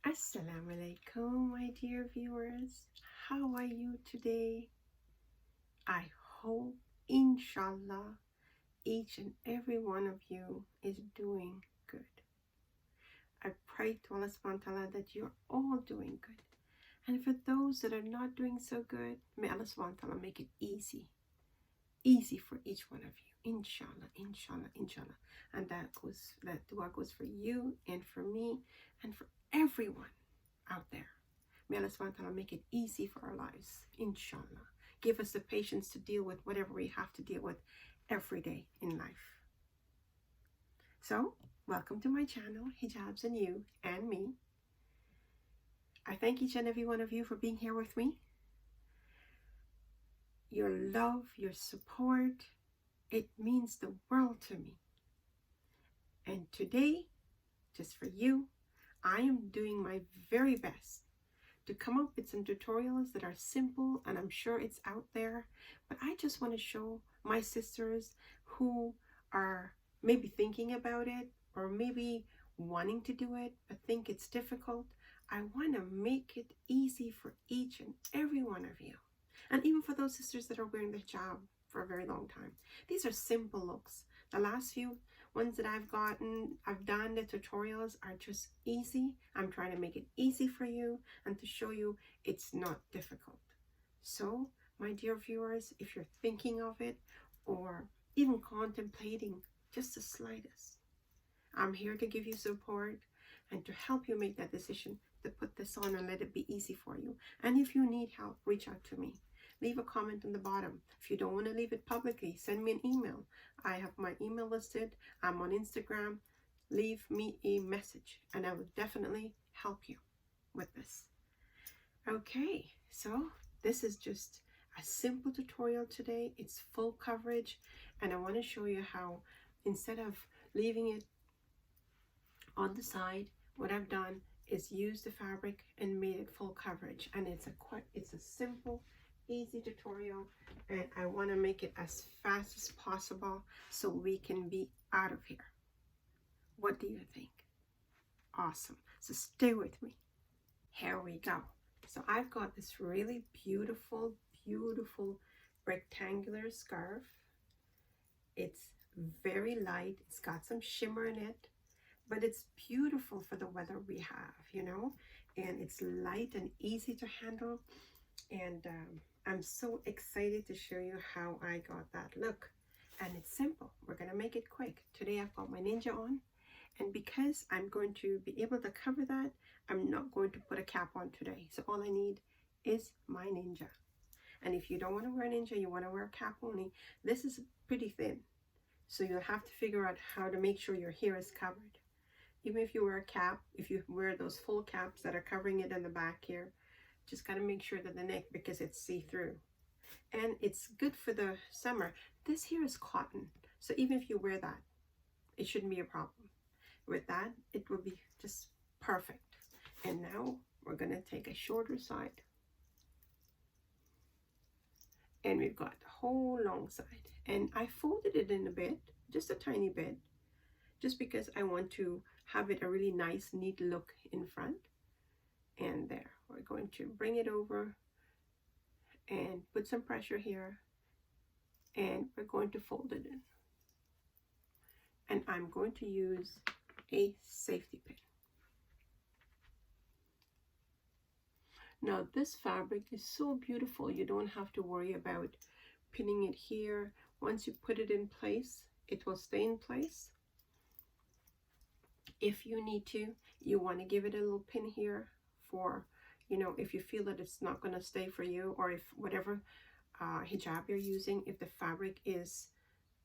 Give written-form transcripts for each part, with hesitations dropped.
Assalamu-Alaikum, my dear viewers. How are you today? I hope, inshallah, each and every one of you is doing good. I pray to Allah subhanahu wa ta'ala that you're all doing good. And for those that are not doing so good, may Allah subhanahu wa ta'ala make it easy for each one of you. Inshallah, inshallah, inshallah. And that dua goes for you and for me and for everyone out there. May Allah subhanahu wa ta'ala make it easy for our lives. Inshallah. Give us the patience to deal with whatever we have to deal with every day in life. So, welcome to my channel, Hijabs and You and me. I thank each and every one of you for being here with me. Your love, your support, it means the world to me. And today, just for you, I am doing my very best to come up with some tutorials that are simple, and I'm sure it's out there, but I just want to show my sisters who are maybe thinking about it or maybe wanting to do it but think it's difficult. I want to make it easy for each and every one of you. And even for those sisters that are wearing the hijab for a very long time. These are simple looks. The last few ones that I've done the tutorials are just easy. I'm trying to make it easy for you and to show you it's not difficult. So, my dear viewers, if you're thinking of it or even contemplating just the slightest, I'm here to give you support and to help you make that decision to put this on and let it be easy for you. And if you need help, reach out to me. Leave a comment on the bottom. If you don't want to leave it publicly, send me an email. I have my email listed. I'm on Instagram. Leave me a message and I will definitely help you with this. Okay, so this is just a simple tutorial today. It's full coverage and I want to show you how, instead of leaving it on the side, what I've done is use the fabric and made it full coverage. And it's a simple, easy tutorial, and I want to make it as fast as possible so we can be out of here. What do you think? Awesome. So stay with me. Here we go. So I've got this really beautiful rectangular scarf. It's very light. It's got some shimmer in it, but it's beautiful for the weather we have, you know, and it's light and easy to handle. And I'm so excited to show you how I got that look. And it's simple. We're going to make it quick. Today I've got my ninja on. And because I'm going to be able to cover that, I'm not going to put a cap on today. So all I need is my ninja. And if you don't want to wear a ninja, you want to wear a cap only, this is pretty thin. So you'll have to figure out how to make sure your hair is covered. Even if you wear a cap, if you wear those full caps that are covering it in the back here, just got to make sure that the neck, because it's see-through. And it's good for the summer. This here is cotton. So even if you wear that, it shouldn't be a problem. With that, it will be just perfect. And now we're going to take a shorter side. And we've got the whole long side. And I folded it in a bit, just a tiny bit, just because I want to have it a really nice, neat look in front. And there, we're going to bring it over and put some pressure here. And we're going to fold it in. And I'm going to use a safety pin. Now this fabric is so beautiful, you don't have to worry about pinning it here. Once you put it in place, it will stay in place. If you need to, you want to give it a little pin here for, you know, if you feel that it's not going to stay for you, or if whatever hijab you're using, if the fabric is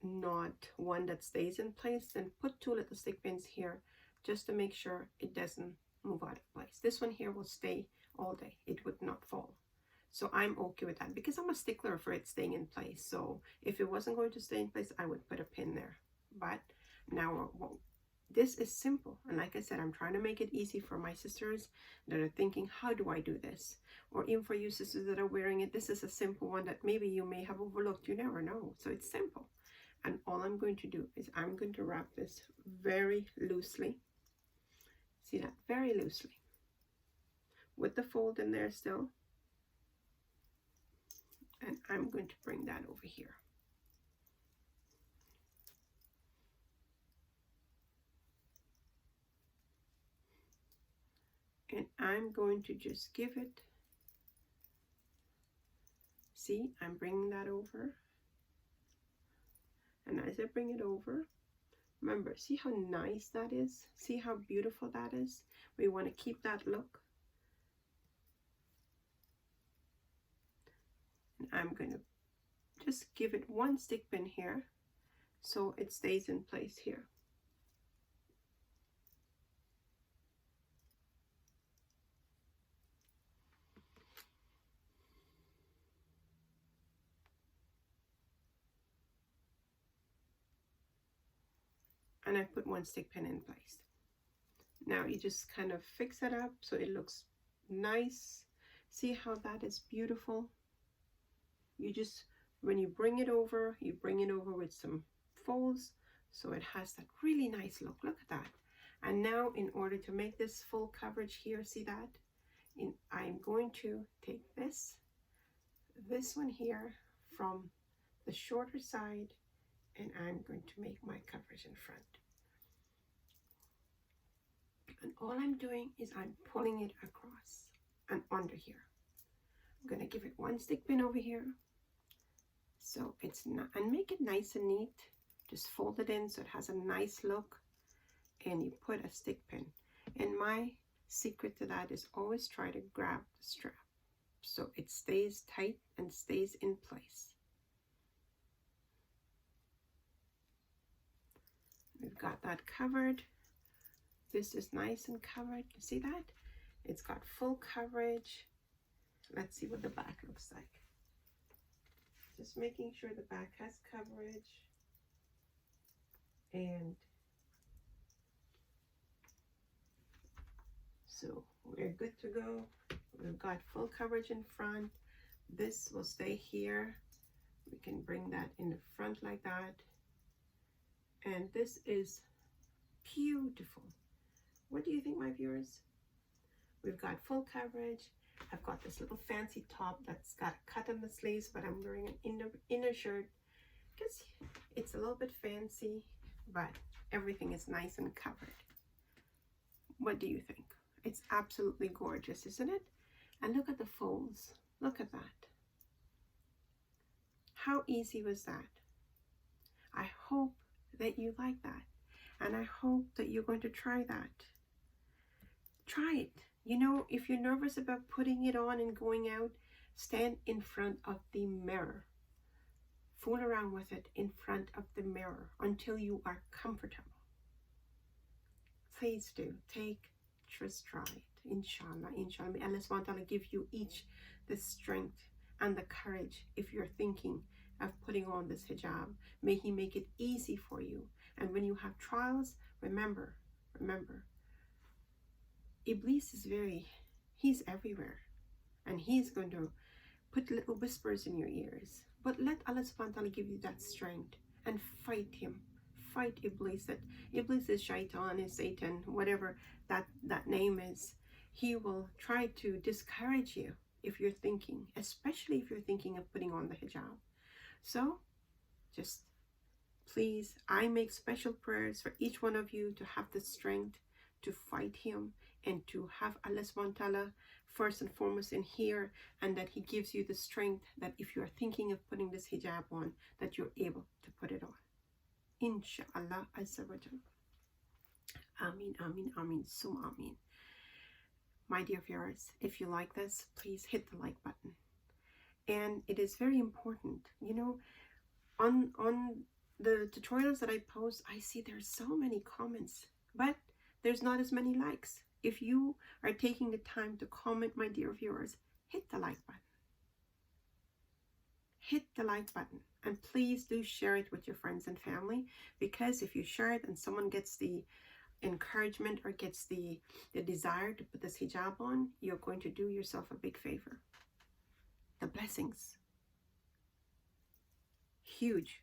not one that stays in place, then put 2 little stick pins here just to make sure it doesn't move out of place. This one here will stay all day. It would not fall. So I'm okay with that because I'm a stickler for it staying in place. So if it wasn't going to stay in place, I would put a pin there. But now this is simple. And like I said, I'm trying to make it easy for my sisters that are thinking, how do I do this? Or even for you sisters that are wearing it, this is a simple one that maybe you may have overlooked. You never know. So it's simple. And all I'm going to do is I'm going to wrap this very loosely. See that? Very loosely. with the fold in there still. And I'm going to bring that over here. And I'm going to just give it, see, I'm bringing that over. And as I bring it over, remember, see how nice that is? See how beautiful that is? We want to keep that look. And I'm going to just give it one stick pin here so it stays in place here. And I put one stick pin in place. Now you just kind of fix it up so it looks nice. See how that is beautiful? You just, when you bring it over with some folds so it has that really nice look. Look at that. And now in order to make this full coverage here, see that? I'm going to take this one here from the shorter side, and I'm going to make my coverage in front. And all I'm doing is I'm pulling it across and under here. I'm going to give it one stick pin over here. So it's not, and make it nice and neat. Just fold it in so it has a nice look. And you put a stick pin. And my secret to that is always try to grab the strap so it stays tight and stays in place. We've got that covered. This is nice and covered. You see that? It's got full coverage. Let's see what the back looks like. Just making sure the back has coverage. And so we're good to go. We've got full coverage in front. This will stay here. We can bring that in the front like that. And this is beautiful. What do you think, my viewers? We've got full coverage. I've got this little fancy top that's got a cut on the sleeves, but I'm wearing an inner shirt because it's a little bit fancy, but everything is nice and covered. What do you think? It's absolutely gorgeous, isn't it? And look at the folds. Look at that. How easy was that? I hope that you like that, and I hope that you're going to try that. Try it. You know, if you're nervous about putting it on and going out, stand in front of the mirror. Fool around with it in front of the mirror until you are comfortable. Please do. Just try it. Inshallah, inshallah. May Allah subhanahu wa ta'ala give you each the strength and the courage if you're thinking of putting on this hijab. May He make it easy for you. And when you have trials, remember, Iblis is he's everywhere. And he's going to put little whispers in your ears. But let Allah subhanahu wa ta'ala give you that strength and fight him. Fight Iblis. That Iblis is shaitan, is Satan, whatever that name is. He will try to discourage you if you're thinking, especially if you're thinking of putting on the hijab. So just please, I make special prayers for each one of you to have the strength to fight him and to have Allah subhanahu wa ta'ala first and foremost in here, and that He gives you the strength that if you're thinking of putting this hijab on, that you're able to put it on. Inshallah azza wa jalla. Ameen, ameen, ameen, summa ameen. My dear viewers, if you like this, please hit the like button. And it is very important, you know, on the tutorials that I post, I see there's so many comments, but there's not as many likes. If you are taking the time to comment, my dear viewers, hit the like button. Hit the like button, and please do share it with your friends and family, because if you share it and someone gets the encouragement or gets the desire to put this hijab on, you're going to do yourself a big favor. The blessings, huge.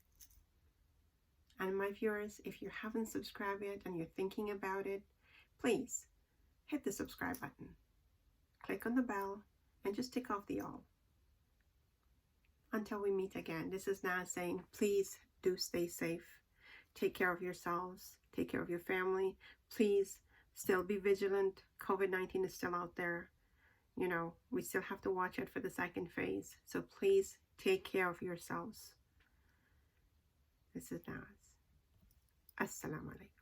And my viewers, if you haven't subscribed yet and you're thinking about it, please hit the subscribe button. click on the bell, and just tick off the all. Until we meet again, this is 𝗪 saying, please do stay safe. Take care of yourselves. Take care of your family. Please still be vigilant. COVID-19 is still out there. You know, we still have to watch out for the second phase. So please take care of yourselves. This is 𝗪. Assalamu alaikum.